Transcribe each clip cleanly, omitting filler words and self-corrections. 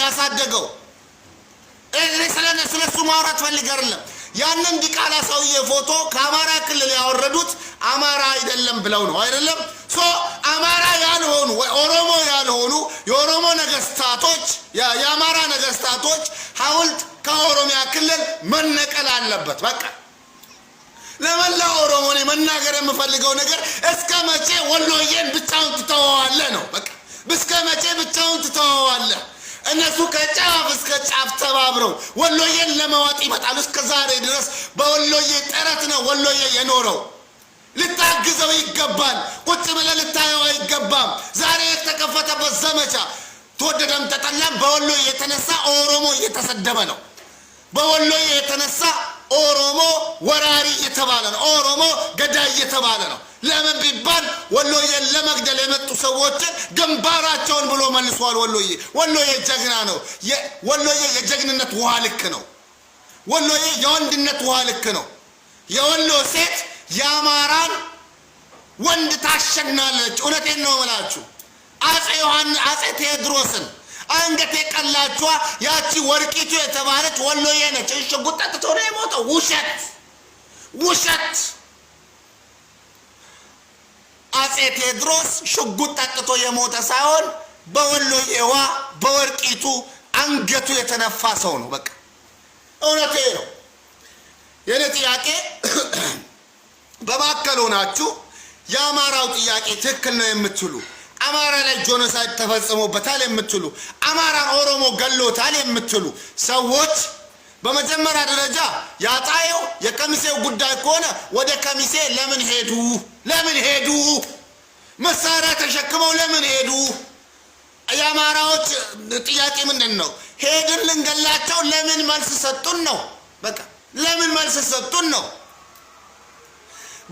ያሳደገው ስለሱ ማውራት ፈልግ አይደለም ያንን ዲቃላ ሰውዬ ፎቶ ከአማራ ክልል ያወረዱት አማራ አይደለም ብለው ነው አይደለም ሶ አማራ ያልሆኑ ኦሮሞ ያልሆኑ የኦሮሞ ነገስታቶች የአማራ ነገስታቶች ሐውልት ከኦሮሚያ ክልል መነቀል አለበት በቃ ለመላ ኦሮሞ ነው መናገር የምፈልገው ነገር እስከ መቼ ወሎዬን ብቻውን ትተዋዋለህ ነው በቃ እስከ መቼ ብቻውን ትተዋዋለህ እነሱ ከጫፍ እስከ ጫፍ ተባብረው ወሎዬን ለማዋጥ ይመጣሉ እስከ ዛሬ ድረስ በወሎዬ ጥረት ነው ወሎዬ የኖረው ልታግዘው ይገባል ቁጭ ብለህ ልታየው አይገባም ዛሬ የተከፈተበት ዘመቻ ተወደደም ተጠላም በወሎዬ የተነሳ ኦሮሞ እየተሰደበ ነው በወሎዬ የተነሳ ኦሮሞ ወራሪ እየተባለ ነው ኦሮሞ ገዳይ እየተባለ ነው ለምን ቢባል ወሎዬን ለመግደል የመጡ ሰዎች ግንባራቸውን ብሎ መልሷል ወሎዬ ጀግና ነው ወሎዬ የጀግንነት ውሃ ልክ ነው ወሎዬ የወንድነት ውሃ ልክ ነው የወሎ ሴት ያማራን ወንድ ታሸናለች እውነቴን ነው የምላችሁ አጼ ቴዎድሮስን አንገቴ ቀላቿ ያቺ ወርቂቱ የተባለች ወሎዬ ነች ሽጉጥ ጠጥቶ ነው የሞተው ውሸት አጼ ቴዎድሮስ ሽጉጥ ጠጥቶ የሞተ ሳይሆን በወሎዬዋ በወርቂቱ አንገቱ የተነፋ ሰው ነው በቃ እውነቴ ነው የኔ ጥያቄ በማከሉ ናችሁ ያማራው ጥያቄ ትክክል ነው የምትሉ አማራ ላይ ጆኖሳይድ ተፈጽሞበታል የምትሉ አማራን ኦሮሞ ገሎታል የምትሉ ሰዎች በመጀመሪያ ደረጃ ያጣየው የከሚሴው ጉዳይ ከሆነ ወደ ከሚሴ ለምን ሄዱ መሳሪያ ተሸክመው ለምን ሄዱ ያማራዎች ጥያቄ ምንድነው ሄድን ልንገላቸው ለምን መልስ ሰጡን ነው በቃ ለምን መልስ ሰጡን ነው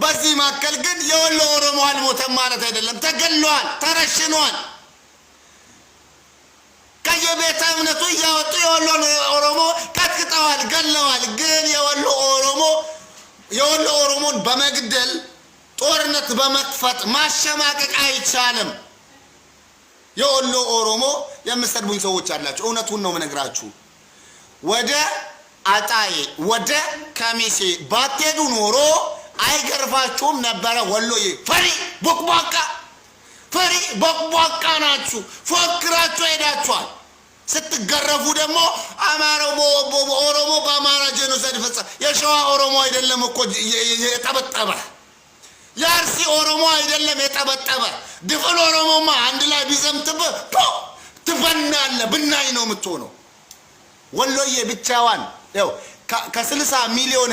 በዚህ ማከል ግን የወሎ ኦሮሞ አልሞተም ማለት አይደለም ተገሏል ተረሽኗል ከየቤተ እምነቱ ያወጡ የወሎ ኦሮሞ ቀጥቅጠዋል ገለዋል ግን የወሎ ኦሮሞን በመግደል ጦርነት በመክፈት ማሸማቀቅ አይቻልም የወሎ ኦሮሞ የምሰድቡኝ ሰዎች አላችሁ እውነቱን ነው መነግራችሁ ወደ አጣዬ ወደ ከሚሴ ባትሄዱ ኖሮ አይገርፋችሁም ነበረ ወሎዬ ፈሪ ቦቅቧቃ ናችሁ ፎክራችሁ ሄዳችኋል ስትገረፉ ደግሞ አማራው ኦሮሞ በአማራ ጄኖሳይድ ፈጸመ የሸዋ ኦሮሞ አይደለም እኮ የጠበጠበ የአርሲ ኦሮሞ አይደለም የጠበጠበ ድፍን ኦሮሞማ አንድ ላይ ቢዘምትብህ ትበናለህ ብናኝ ነው የምትሆነው ወሎዬ ብቻዋን ያው ከ60 ሚሊዮን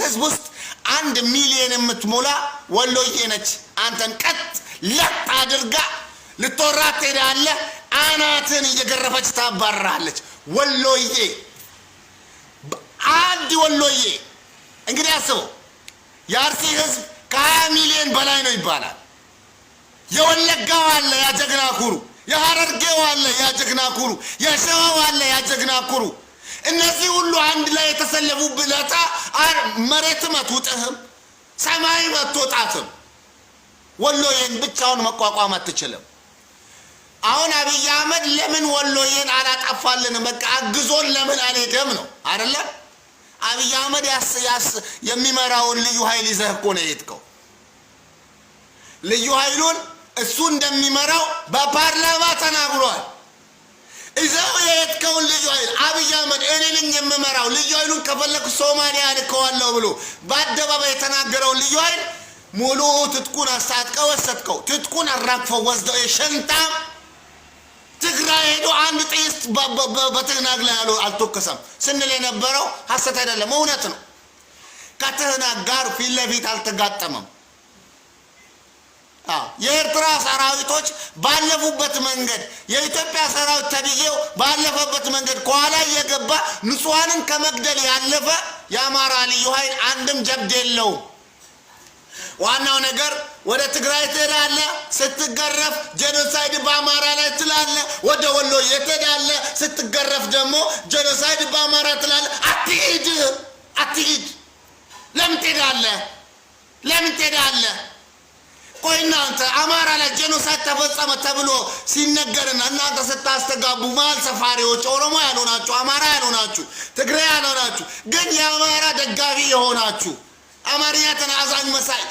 ህዝብ ውስጥ 1 ሚሊዮን የምትሞላ ወሎዬ ነች አንተን ቀጥ ለጥ አድርጋ ልትወራት ትሄዳለህ አናትን እየገረፈች ታባራለች ወሎዬ አንድ ወሎዬ እንግዲህ አስበው የአርሲ ህዝብ ከ20 ሚሊዮን በላይ ነው ይባላል የወለጋው አለ ያ ጀግና ኩሩ የሐረርጌው አለ ያ ጀግና ኩሩ የሸዋው አለ ያ ጀግና ኩሩ እነዚህ ሁሉ አንድ ላይ የተሰለፉ ብለታ መሬትም አትውጥህም ሰማይም አትወጣትም ወሎዬን ብቻውን መቋቋም አትችልም አሁን አብይ አህመድ ለምን ወሎዬን አላጠፋልን በቃ አግዞን ለምን አልሄደም ነው አይደለ አብይ አህመድ የሚመራውን ልዩ ኃይል ይዘህ እኮ ነው የሄድከው ልዩ ኃይሉን እሱ እንደሚመራው በፓርላማ ተናግሯል እዛው የሄድከውን ልዩ ኃይል አብይ አህመድ እኔ ነኝ የምመራው ልዩ ኃይሉን ከፈለኩ ሶማሊያ ልከዋለሁ ብሎ በአደባባይ የተናገረውን ልዩ ኃይል ሙሉ ትጥቁን አስታጥቀው ወሰድከው ትጥቁን አራግፈው ወስደው የሸንታ ትግራይ ሄዶ አንድ ጥይት በትህናግ ላይ አልተኮሰም ስንል የነበረው ሐሰት አይደለም እውነት ነው ከትህናግ ጋር ፊት ለፊት አልተጋጠመም የኤርትራ ሰራዊቶች ባለፉበት መንገድ የኢትዮጵያ ሰራዊት ተብዬው ባለፈበት መንገድ ከኋላ እየገባ ንጹሃንን ከመግደል ያለፈ የአማራ ልዩ ኃይል አንድም ጀብድ የለውም ዋናው ነገር ወደ ትግራይ ትሄዳለህ ስትገረፍ ጄኖሳይድ በአማራ ላይ ትላለህ ወደ ወሎ ትሄዳለህ ስትገረፍ ደግሞ ጄኖሳይድ በአማራ ትላለህ አትሂድ ለምን ትሄዳለህ ቆይ እናንተ አማራ ላይ ጄኖሳይድ ተፈጸመ ተብሎ ሲነገርና እናንተ ስታስተጋቡ ማል ሰፋሪዎች ኦሮሞ ያልሆናችሁ አማራ ያልሆናችሁ ትግራይ ያልሆናችሁ ግን የአማራ ደጋፊ የሆናችሁ አማርኛ ተናዛኝ መሳይ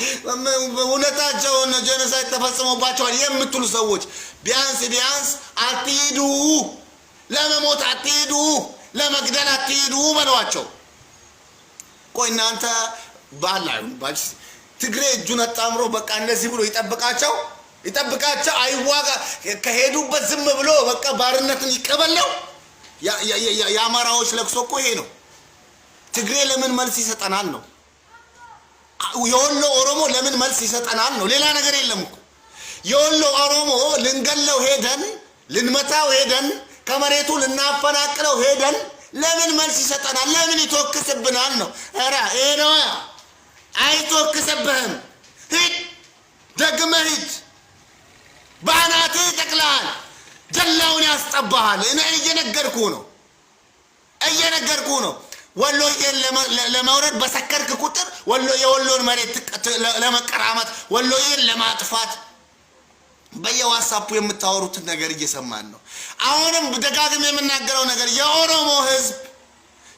እውነታቸውን ጄኖሳይድ ተፈጽሞባቸዋል የምትሉ ሰዎች ቢያንስ አትሂዱ፣ ለመሞት አትሂዱ፣ ለመግደል አትሂዱ በሏቸው። ቆይ እናንተ ባላችሁ ትግሬ እጁን አጣምሮ በቃ እንደዚህ ብሎ ይጠብቃቸው አይዋጋ ከሄዱበት ዝም ብሎ በቃ ባርነትን ይቀበለው። የአማራዎች ለቅሶ እኮ ይሄ ነው። ትግሬ ለምን መልስ ይሰጠናል ነው። የወሎ ኦሮሞ ለምን መልስ ይሰጠናል ነው። ሌላ ነገር የለም እኮ። የወሎ ኦሮሞ ልንገለው ሄደን ልንመታው ሄደን ከመሬቱ ልናፈናቅለው ሄደን ለምን መልስ ይሰጠናል? ለምን ይተክስብናል ነው። ኧረ ይሄ ነው አይተክስብህም። ሂድ ደግመህ ሂድ። ባናትህ ይጠቅልሃል፣ ጀላውን ያስጠባሃል። እኔ እየነገርኩህ ነው። ወሎዬን ለመውረድ በሰከርክ ቁጥር የወሎን መሬት ለመቀራመት ወሎዬን ለማጥፋት በየዋትስአፑ የምታወሩትን ነገር እየሰማን ነው። አሁንም ደጋግሜ የምናገረው ነገር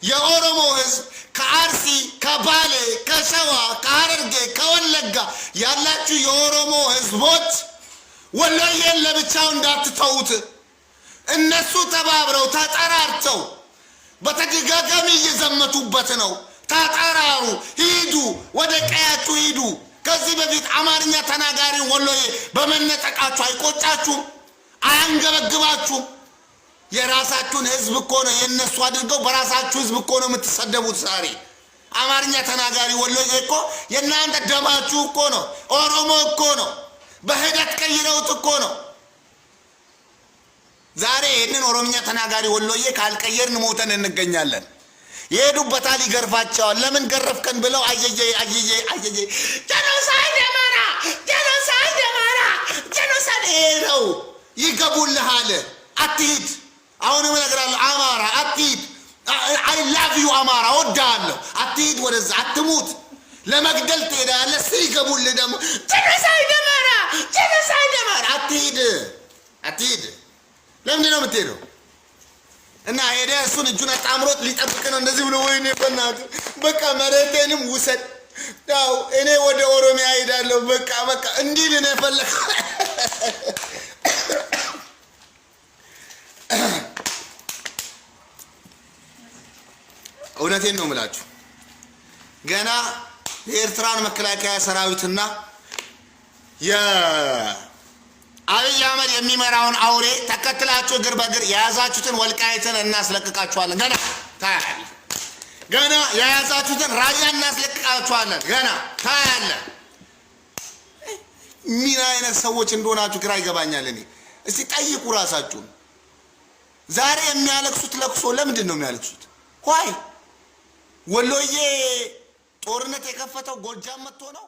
የኦሮሞ ህዝብ ከአርሲ ከባሌ ከሸዋ ከሐረርጌ ከወለጋ ያላችሁ የኦሮሞ ህዝቦች ወሎዬን ለብቻው እንዳትተውት። እነሱ ተባብረው ተጠራርተው በተደጋጋሚ እየዘመቱበት ነው። ተጠራሩ፣ ሂዱ፣ ወደ ቀያችሁ ሂዱ። ከዚህ በፊት አማርኛ ተናጋሪ ወሎዬ በመነጠቃችሁ አይቆጫችሁም? አያንገበግባችሁም? የራሳችሁን ህዝብ እኮ ነው የነሱ አድርገው በራሳችሁ ህዝብ እኮ ነው የምትሰደቡት። ዛሬ አማርኛ ተናጋሪ ወሎዬ እኮ የእናንተ ደማችሁ እኮ ነው። ኦሮሞ እኮ ነው። በሂደት ቀይረውት እኮ ነው። ዛሬ ይህንን ኦሮምኛ ተናጋሪ ወሎዬ ካልቀየርን ሞተን እንገኛለን። ይሄዱበታል፣ ይገርፋቸዋል። ለምን ገረፍከን ብለው አየየ ጄኖሳይድ ነው ይገቡልሃል። አትሂድ። አሁንም እነግራለሁ አማራ አትሂድ። አይ ላቭ ዩ አማራ ወዳለሁ። አትሂድ፣ ወደዛ አትሙት። ለመግደል ትሄዳለህ። ሲገቡልህ ደግሞ ጄኖሳይድ አማራ አትሂድ። ለምንድን ነው የምትሄደው? እና ሄደህ እሱን እጁን አጣምሮት ሊጠብቅ ነው እንደዚህ ብሎ ወይኔ በእናትህ በቃ መሬቴንም ውሰድ። ያው እኔ ወደ ኦሮሚያ ሄዳለሁ በቃ እንዲህ ነው የፈለከው። እውነቴን ነው የምላችሁ። ገና የኤርትራን መከላከያ ሰራዊትና አብይ አህመድ የሚመራውን አውሬ ተከትላችሁ እግር በእግር የያዛችሁትን ወልቃይትን እናስለቅቃችኋለን። ገና ታያለህ። ገና የያዛችሁትን ራያ እናስለቅቃችኋለን። ገና ታያለህ። ምን አይነት ሰዎች እንደሆናችሁ ግራ ይገባኛል። እኔ እስቲ ጠይቁ ራሳችሁን። ዛሬ የሚያለቅሱት ለቅሶ ለምንድን ነው የሚያለቅሱት? ሆይ ወሎዬ ጦርነት የከፈተው ጎጃም መጥቶ ነው?